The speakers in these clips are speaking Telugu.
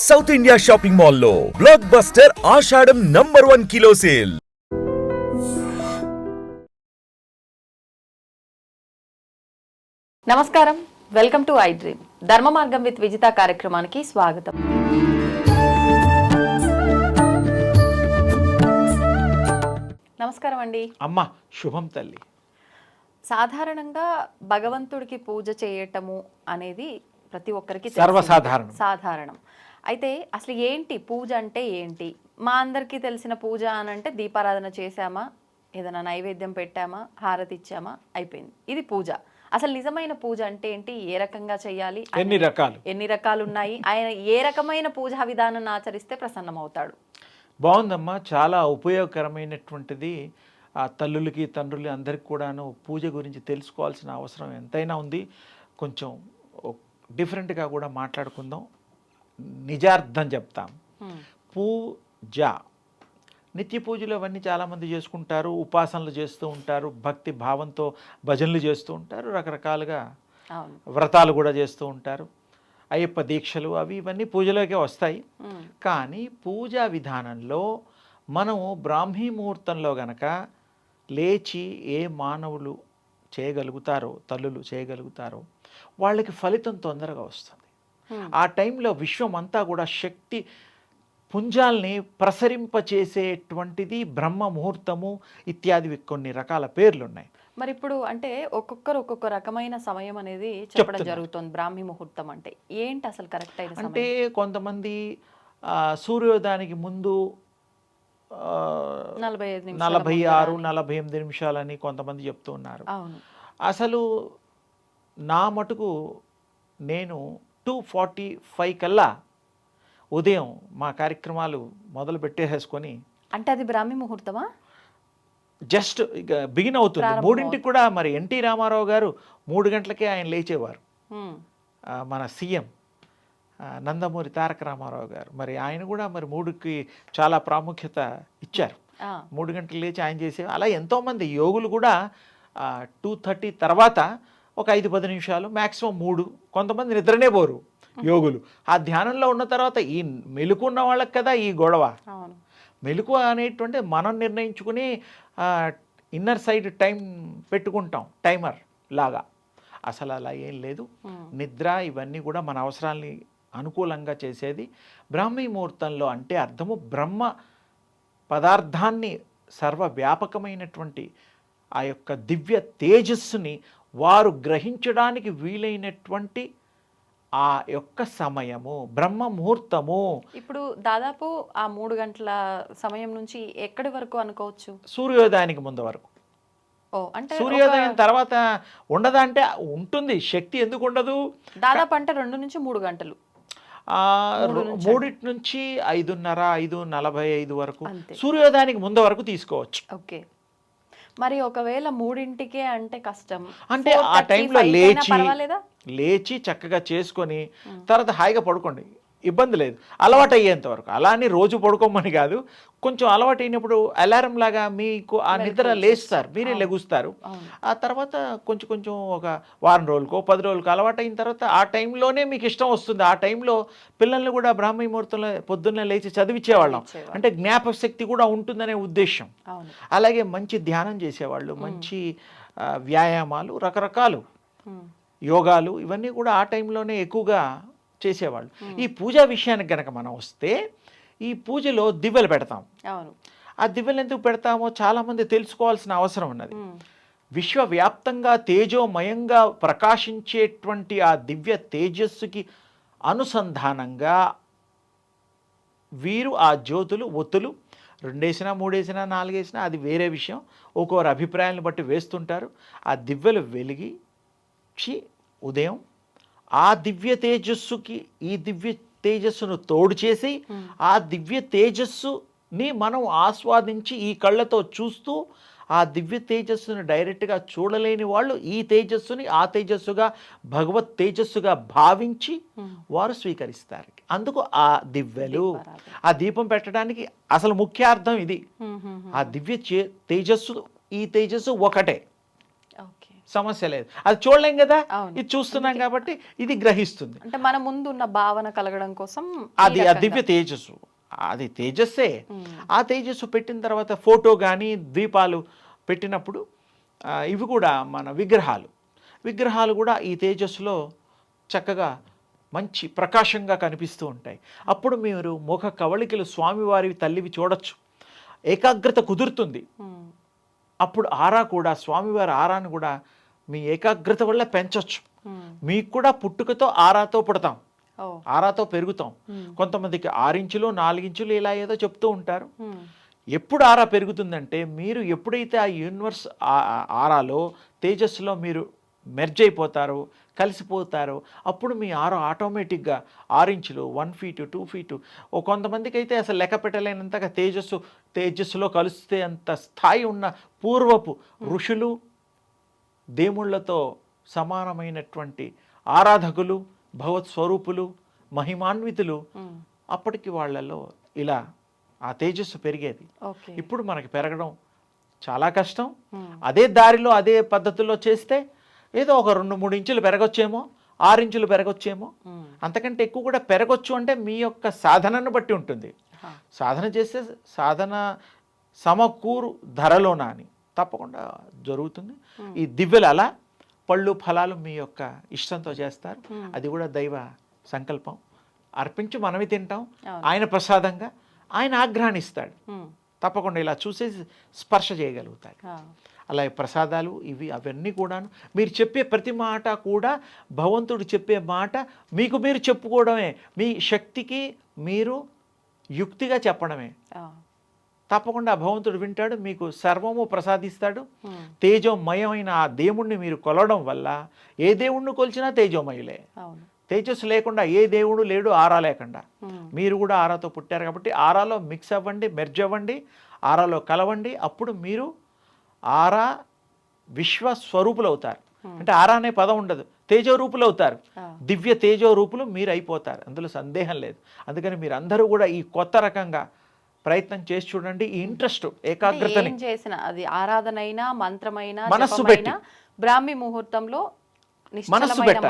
సౌత్ ఇండియా షాపింగ్ మాల్లో బ్లాక్ బస్టర్ ఆషాఢం #1 కిలో సేల్. నమస్కారం, వెల్కమ్ టు ఐ డ్రీమ్. ధర్మ మార్గం విత్ విజిత కార్యక్రమానికి స్వాగతం. నమస్కారం అండి. అమ్మ శుభం తల్లి. సాధారణంగా భగవంతుడికి పూజ చేయటము అనేది ప్రతి ఒక్కరికి సాధారణం. అయితే అసలు ఏంటి పూజ అంటే ఏంటి? మా అందరికీ తెలిసిన పూజ అని అంటే దీపారాధన చేశామా, ఏదైనా నైవేద్యం పెట్టామా, హారతి ఇచ్చామా, అయిపోయింది. ఇది పూజ. అసలు నిజమైన పూజ అంటే ఏంటి? ఏ రకంగా చేయాలి? ఎన్ని రకాలు ఉన్నాయి? ఆయన ఏ రకమైన పూజా విధానాన్ని ఆచరిస్తే ప్రసన్నమవుతాడు? బాగుందమ్మా, చాలా ఉపయోగకరమైనటువంటిది. ఆ తల్లులకి తండ్రులు అందరికి కూడాను పూజ గురించి తెలుసుకోవాల్సిన అవసరం ఎంతైనా ఉంది. కొంచెం డిఫరెంట్గా కూడా మాట్లాడుకుందాం. నిజార్థం చెప్తాం. పూజ, నిత్య పూజలు అవన్నీ చాలామంది చేసుకుంటారు, ఉపాసనలు చేస్తూ ఉంటారు, భక్తి భావంతో భజనలు చేస్తూ ఉంటారు, రకరకాలుగా వ్రతాలు కూడా చేస్తూ ఉంటారు, అయ్యప్ప దీక్షలు అవి ఇవన్నీ పూజలోకే వస్తాయి. కానీ పూజా విధానంలో మనము బ్రాహ్మీ ముహూర్తంలో గనక లేచి ఏ మానవులు చేయగలుగుతారో, తల్లులు చేయగలుగుతారో వాళ్ళకి ఫలితం తొందరగా వస్తుంది. ఆ టైంలో విశ్వం అంతా కూడా శక్తి పుంజాల్ని ప్రసరింపచేసేటువంటిది బ్రహ్మ ముహూర్తము ఇత్యాది కొన్ని రకాల పేర్లు ఉన్నాయి. మరి ఇప్పుడు అంటే ఒక్కొక్కరు ఒక్కొక్క రకమైన సమయం అనేది చెప్పడం జరుగుతుంది. బ్రాహ్మీ ముహూర్తం అంటే ఏంటి అసలు కరెక్ట్ అయిన అంటే కొంతమంది సూర్యోదయానికి ముందు 46-48 నిమిషాలని కొంతమంది చెప్తూ ఉన్నారు. అసలు నా మటుకు నేను 2:45 కల్లా ఉదయం మా కార్యక్రమాలు మొదలు పెట్టేసుకొని, అంటే అది బ్రాహ్మీ ముహూర్తమా? జస్ట్ ఇక బిగిన్ అవుతుంది. 3ంటికి కూడా మరి ఎన్టీ రామారావు గారు 3 గంటలకే ఆయన లేచేవారు. మన సీఎం నందమూరి తారక రామారావు గారు మరి ఆయన కూడా మరి 3కి చాలా ప్రాముఖ్యత ఇచ్చారు. 3 గంటలు లేచి ఆయన చేసేవారు. అలా ఎంతోమంది యోగులు కూడా 2:30 తర్వాత ఒక 5-10 నిమిషాలు, మ్యాక్సిమం 3. కొంతమంది నిద్రనే పోరు యోగులు. ఆ ధ్యానంలో ఉన్న తర్వాత ఈ మెలుకున్న వాళ్ళకి కదా ఈ గొడవ. మెలుకు అనేటువంటి మనం నిర్ణయించుకుని ఇన్నర్ సైడ్ టైం పెట్టుకుంటాం, టైమర్ లాగా. అసలు అలా ఏం లేదు. నిద్ర ఇవన్నీ కూడా మన అవసరాల్ని అనుకూలంగా చేసేది. బ్రాహ్మీ ముహూర్తంలో అంటే అర్థము బ్రహ్మ పదార్థాన్ని, సర్వవ్యాపకమైనటువంటి ఆ యొక్క దివ్య తేజస్సుని వారు గ్రహించడానికి వీలైనటువంటి ఆ యొక్క సమయము బ్రహ్మ ముహూర్తము. ఇప్పుడు దాదాపు ఆ 3 గంటల సమయం నుంచి ఎక్కడి వరకు అనుకోవచ్చు? సూర్యోదయానికి ముందు వరకు. అంటే సూర్యోదయం తర్వాత ఉండదా అంటే ఉంటుంది. శక్తి ఎందుకు ఉండదు? దాదాపు అంటే 2 నుంచి 3 గంటలు. 3 నుంచి 5:30, 5:45 వరకు సూర్యోదయానికి ముందు వరకు తీసుకోవచ్చు. ఓకే. మరి ఒకవేళ 3ంటికే అంటే కష్టం. అంటే ఆ టైంలో లేచి చక్కగా చేసుకొని తర్వాత హాయిగా పడుకోండి, ఇబ్బంది లేదు. అలవాటు అయ్యేంత వరకు. అలా అని రోజు పడుకోమని కాదు. కొంచెం అలవాటు అయినప్పుడు అలారం లాగా మీకు ఆ నిద్ర లేస్తారు, మీరే లెగుస్తారు. ఆ తర్వాత కొంచెం ఒక వారం రోజులకో 10 రోజులకో అలవాటు అయిన తర్వాత ఆ టైంలోనే మీకు ఇష్టం వస్తుంది. ఆ టైంలో పిల్లల్ని కూడా బ్రాహ్మీ ముహూర్తంలో పొద్దున్నే లేచి చదివించేవాళ్ళం. అంటే జ్ఞాపశక్తి కూడా ఉంటుందనే ఉద్దేశం. అలాగే మంచి ధ్యానం చేసేవాళ్ళు, మంచి వ్యాయామాలు, రకరకాలు యోగాలు ఇవన్నీ కూడా ఆ టైంలోనే ఎక్కువగా చేసేవాళ్ళు. ఈ పూజా విషయానికి గనక మనం వస్తే, ఈ పూజలో దివ్వెలు పెడతాం. ఆ దివ్వెలు ఎందుకు పెడతామో చాలామంది తెలుసుకోవాల్సిన అవసరం ఉన్నది. విశ్వవ్యాప్తంగా తేజోమయంగా ప్రకాశించేటువంటి ఆ దివ్య తేజస్సుకి అనుసంధానంగా వీరు ఆ జ్యోతులు, ఒత్తులు 2 వేసినా 3 వేసినా 4 వేసినా అది వేరే విషయం. ఒక్కొక్కరు అభిప్రాయాలను బట్టి వేస్తుంటారు. ఆ దివ్యలు వెలిగి ఉదయం ఆ దివ్య తేజస్సుకి ఈ దివ్య తేజస్సును తోడు చేసి ఆ దివ్య తేజస్సుని మనం ఆస్వాదించి ఈ కళ్ళతో చూస్తూ ఆ దివ్య తేజస్సును డైరెక్ట్గా చూడలేని వాళ్ళు ఈ తేజస్సుని ఆ తేజస్సుగా, భగవత్ తేజస్సుగా భావించి వారు స్వీకరిస్తారు. అందుకు ఆ దివ్యలు, ఆ దీపం పెట్టడానికి అసలు ముఖ్యార్థం ఇది. ఆ దివ్య తేజస్సు, ఈ తేజస్సు ఒకటే. సమస్య లేదు. అది చూడలేం కదా, అవును. ఇది చూస్తున్నాం కాబట్టి ఇది గ్రహిస్తుంది. అంటే మన ముందు ఉన్న భావన కలగడం కోసం అది ఆ దివ్య తేజస్సు, అది తేజస్సే. ఆ తేజస్సు పెట్టిన తర్వాత ఫోటో కానీ దీపాలు పెట్టినప్పుడు ఇవి కూడా మన విగ్రహాలు కూడా ఈ తేజస్సులో చక్కగా మంచి ప్రకాశంగా కనిపిస్తూ ఉంటాయి. అప్పుడు మీరు ముఖ కవళికలు స్వామివారి తల్లివి చూడొచ్చు, ఏకాగ్రత కుదురుతుంది. అప్పుడు ఆరా కూడా స్వామివారి ఆరాను కూడా మీ ఏకాగ్రత వల్ల పెంచొచ్చు. మీకు కూడా పుట్టుకతో ఆరాతో పుడతాం, ఆరాతో పెరుగుతాం. కొంతమందికి 6 ఇంచులు 4 ఇంచులు ఇలా ఏదో చెప్తూ ఉంటారు. ఎప్పుడు ఆరా పెరుగుతుందంటే మీరు ఎప్పుడైతే ఆ యూనివర్స్ ఆరాలో తేజస్సులో మీరు మెర్జ్ అయిపోతారో, కలిసిపోతారో, అప్పుడు మీ ఆరా ఆటోమేటిక్గా 6 ఇంచులు 1 ఫీటు 2 ఫీటు, కొంతమందికి అయితే అసలు లెక్క పెట్టలేనంతగా తేజస్సులో కలిస్తే అంత స్థాయి ఉన్న పూర్వపు ఋషులు, దేవుళ్ళతో సమానమైనటువంటి ఆరాధకులు, భగవత్ స్వరూపులు, మహిమాన్వితులు, అప్పటికి వాళ్ళలో ఇలా ఆ తేజస్సు పెరిగేది. ఇప్పుడు మనకి పెరగడం చాలా కష్టం. అదే దారిలో అదే పద్ధతుల్లో చేస్తే ఏదో ఒక 2-3 ఇంచులు పెరగొచ్చేమో, 6 ఇంచులు పెరగొచ్చేమో, అంతకంటే ఎక్కువ కూడా పెరగొచ్చు. అంటే మీ యొక్క సాధనను బట్టి ఉంటుంది. సాధన చేస్తే సాధన సమకూరు ధరలోనా అని తప్పకుండా జరుగుతుంది. ఈ దివ్యలు అలా పళ్ళు ఫలాలు మీ యొక్క ఇష్టంతో చేస్తారు. అది కూడా దైవ సంకల్పం. అర్పించి మనమే తింటాం, ఆయన ప్రసాదంగా ఆయన ఆగ్రహాన్నిస్తాడు. తప్పకుండా ఇలా చూసేసి స్పర్శ చేయగలుగుతాడు. అలాగే ప్రసాదాలు ఇవి అవన్నీ కూడాను మీరు చెప్పే ప్రతి మాట కూడా భగవంతుడు చెప్పే మాట మీకు మీరు చెప్పుకోవడమే, మీ శక్తికి మీరు యుక్తిగా చెప్పడమే. తప్పకుండా భగవంతుడు వింటాడు, మీకు సర్వము ప్రసాదిస్తాడు. తేజోమయమైన ఆ దేవుణ్ణి మీరు కొలవడం వల్ల ఏ దేవుణ్ణి కొలిచినా తేజోమయులే. తేజస్సు లేకుండా ఏ దేవుడు లేడు, ఆరా లేకుండా. మీరు కూడా ఆరాతో పుట్టారు కాబట్టి ఆరాలో మిక్స్ అవ్వండి, మెర్జ్ అవ్వండి, ఆరాలో కలవండి. అప్పుడు మీరు ఆరా విశ్వస్వరూపులు అవుతారు. అంటే ఆరా అనే పదం ఉండదు, తేజో రూపులు అవుతారు. దివ్య తేజో రూపులు మీరు అయిపోతారు, అందులో సందేహం లేదు. అందుకని మీరు అందరూ కూడా ఈ కొత్త రకంగా ప్రయత్నం చేసి చూడండి. ఈ ఇంట్రెస్ట్ ఏకాగ్రతని చేసిన అది ఆరాధనైనా మంత్రమైనా మనస్సు పెట్టి బ్రాహ్మీ ముహూర్తంలో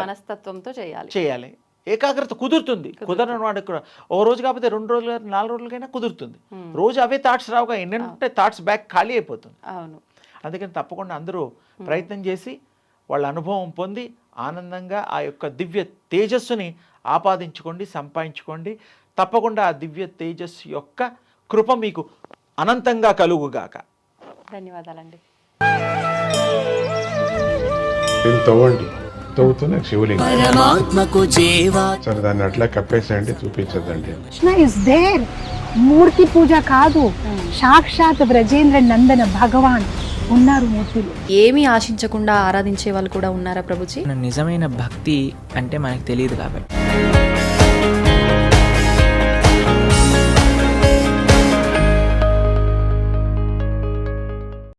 మనస్తత్వంతో చేయాలి. ఏకాగ్రత కుదురుతుంది. కుదరని వాడికి కూడా ఓ రోజు కాకపోతే 2 రోజులు 4 రోజులకైనా కుదురుతుంది. రోజు అవే థాట్స్ రావుగా, ఎన్నంటే థాట్స్ బ్యాక్ ఖాళీ అయిపోతుంది. అవును. అందుకని తప్పకుండా అందరూ ప్రయత్నం చేసి వాళ్ళ అనుభవం పొంది ఆనందంగా ఆ యొక్క దివ్య తేజస్సుని ఆపాదించుకోండి, సంపాదించుకోండి. తప్పకుండా ఆ దివ్య తేజస్సు యొక్క కృప మీకు అనంతంగా కలుగుగాక. ధన్యవాదాలండి. తవ్వండి, తవ్వుతున్న శివలింగం పరమాత్మకు జీవా. సరే దాన్ని అట్లా కప్పేసేయండి, చూపించదండి. Krishna is there. మూర్తి పూజ కాదు, సాక్షాత్ బ్రజేంద్ర నందన భగవాన్ ఉన్నారు మూర్తిలో. ఏమీ ఆశించకుండా ఆరాధించే వాళ్ళు కూడా ఉన్నారా ప్రభుజీ? నిజమైన భక్తి అంటే మనకు తెలియదు కాబట్టి